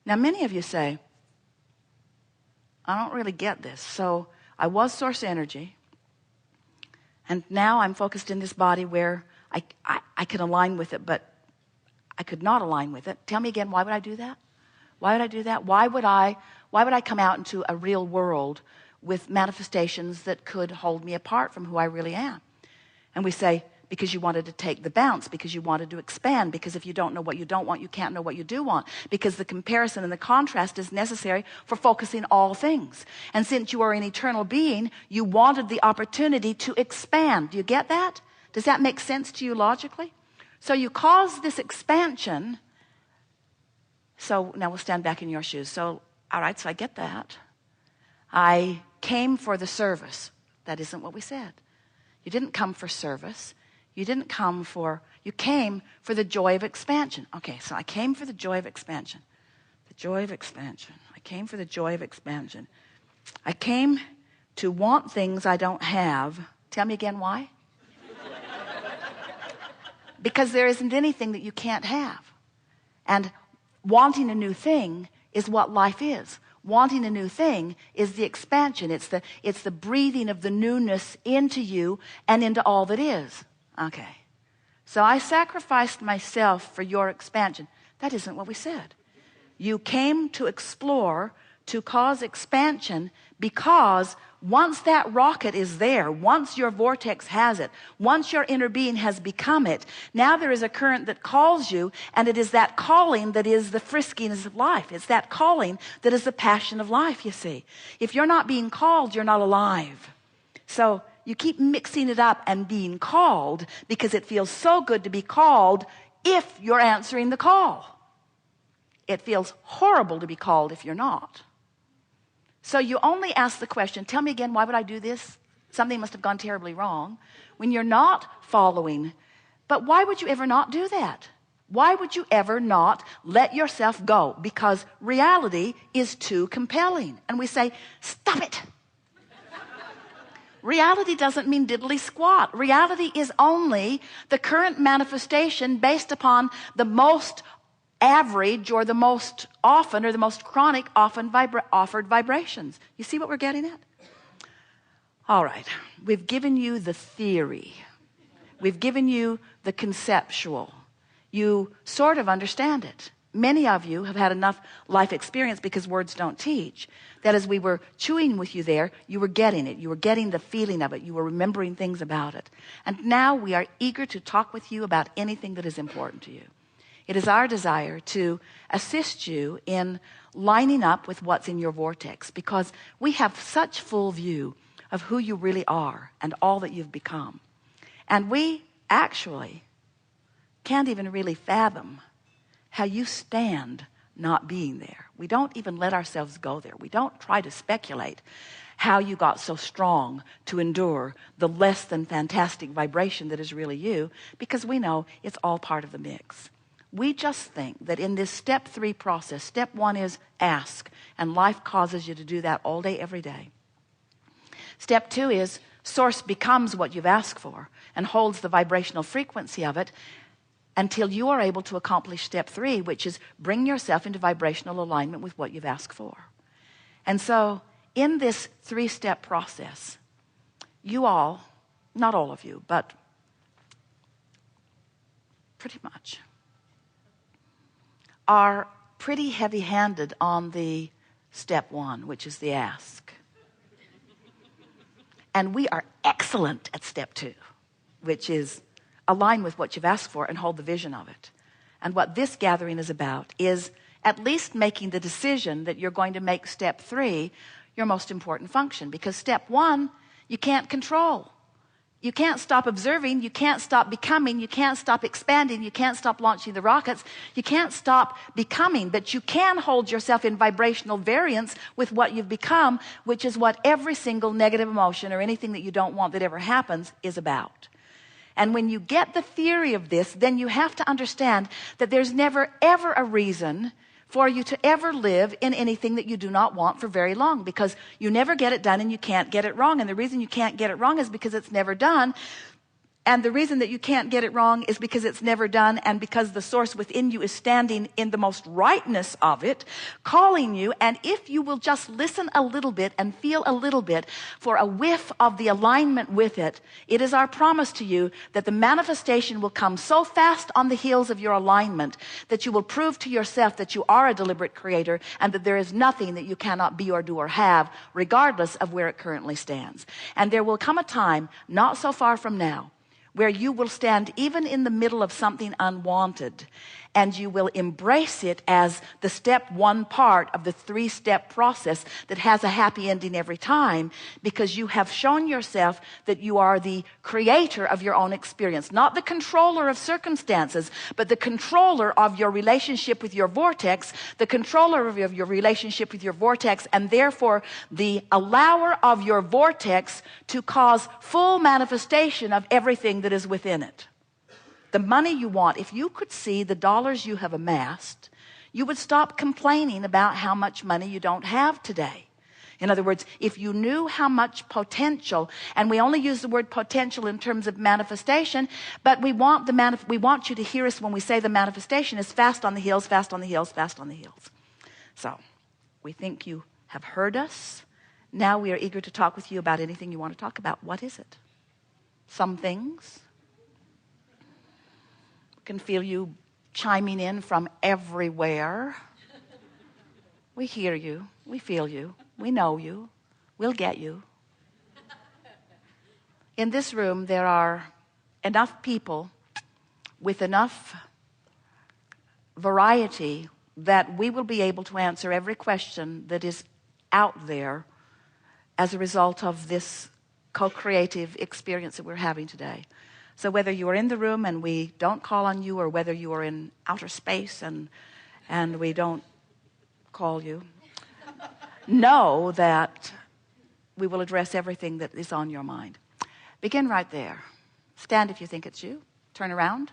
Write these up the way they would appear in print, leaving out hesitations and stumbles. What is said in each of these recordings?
Now, many of you say, I don't really get this. So I was source energy, and now I'm focused in this body where I can align with it, but I could not align with it. Tell me again, why would I do that? Why would I do that? Why would I come out into a real world with manifestations that could hold me apart from who I really am? And we say, because you wanted to take the bounce, because you wanted to expand, because if you don't know what you don't want, you can't know what you do want, because the comparison and the contrast is necessary for focusing all things. And since you are an eternal being, you wanted the opportunity to expand. Do you get that? Does that make sense to you logically? So you cause this expansion. So now we'll stand back in your shoes. So, all right, so I get that. I came for the service. That isn't what we said. You didn't come for service. You came for the joy of expansion. Okay, so I came for the joy of expansion. The joy of expansion. I came for the joy of expansion. I came to want things I don't have. Tell me again why? Because there isn't anything that you can't have. And wanting a new thing is what life is. Wanting a new thing is the expansion. It's the breathing of the newness into you and into all that is. Okay. So I sacrificed myself for your expansion. That isn't what we said. You came to explore, to cause expansion, because once that rocket is there, once your vortex has it, once your inner being has become it, now there is a current that calls you, and it is that calling that is the friskiness of life. It's that calling that is the passion of life, you see. If you're not being called, you're not alive. So you keep mixing it up and being called because it feels so good to be called if you're answering the call. It feels horrible to be called if you're not. So you only ask the question, tell me again, why would I do this? Something must have gone terribly wrong. When you're not following, but why would you ever not do that? Why would you ever not let yourself go? Because reality is too compelling. And we say, stop it. Reality doesn't mean diddly squat. Reality is only the current manifestation based upon the most average or the most often or the most chronic often offered vibrations. You see what we're getting at? All right. We've given you the theory. We've given you the conceptual. You sort of understand it. Many of you have had enough life experience, because words don't teach, that as we were chewing with you there, you were getting it. You were getting the feeling of it. You were remembering things about it. And now we are eager to talk with you about anything that is important to you. It is our desire to assist you in lining up with what's in your vortex, because we have such full view of who you really are and all that you've become. And we actually can't even really fathom how you stand not being there. We don't even let ourselves go there. We don't try to speculate how you got so strong to endure the less than fantastic vibration that is really you, because we know it's all part of the mix. We just think that in this step 3 process, step 1 is ask, and life causes you to do that all day, every day. Step 2 is source becomes what you've asked for and holds the vibrational frequency of it until you are able to accomplish step 3, which is bring yourself into vibrational alignment with what you've asked for. And so in this 3-step process, you all, not all of you, but pretty much, are pretty heavy-handed on the step 1, which is the ask. And we are excellent at step 2, which is align with what you've asked for and hold the vision of it. And what this gathering is about is at least making the decision that you're going to make step 3 your most important function. Because step 1, you can't control. You can't stop observing. You can't stop becoming. You can't stop expanding. You can't stop launching the rockets. You can't stop becoming. But you can hold yourself in vibrational variance with what you've become, which is what every single negative emotion or anything that you don't want that ever happens is about. And when you get the theory of this, then you have to understand that there's never, ever a reason for you to ever live in anything that you do not want for very long, because you never get it done and you can't get it wrong. And the reason you can't get it wrong is because it's never done. And the reason that you can't get it wrong is because it's never done, and because the source within you is standing in the most rightness of it, calling you. And if you will just listen a little bit and feel a little bit for a whiff of the alignment with it, it is our promise to you that the manifestation will come so fast on the heels of your alignment that you will prove to yourself that you are a deliberate creator and that there is nothing that you cannot be or do or have, regardless of where it currently stands. And there will come a time, not so far from now, where you will stand even in the middle of something unwanted, and you will embrace it as the step one part of the 3-step process that has a happy ending every time, because you have shown yourself that you are the creator of your own experience, not the controller of circumstances, but the controller of your relationship with your vortex, the controller of your relationship with your vortex, and therefore the allower of your vortex to cause full manifestation of everything that is within it. The money you want, if you could see the dollars you have amassed, you would stop complaining about how much money you don't have today. In other words, if you knew how much potential, and we only use the word potential in terms of manifestation, but we want you to hear us when we say the manifestation is fast on the heels, fast on the heels, fast on the heels. So, we think you have heard us. Now we are eager to talk with you about anything you want to talk about. What is it? Some things. Can feel you chiming in from everywhere. We hear you. We feel you. We know you. We'll get you. In this room, there are enough people with enough variety that we will be able to answer every question that is out there as a result of this co-creative experience that we're having today. So whether you are in the room and we don't call on you, or whether you are in outer space and we don't call you, know that we will address everything that is on your mind. Begin right there. Stand if you think it's you. Turn around.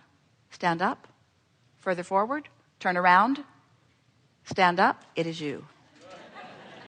Stand up. Further forward. Turn around. Stand up. It is you.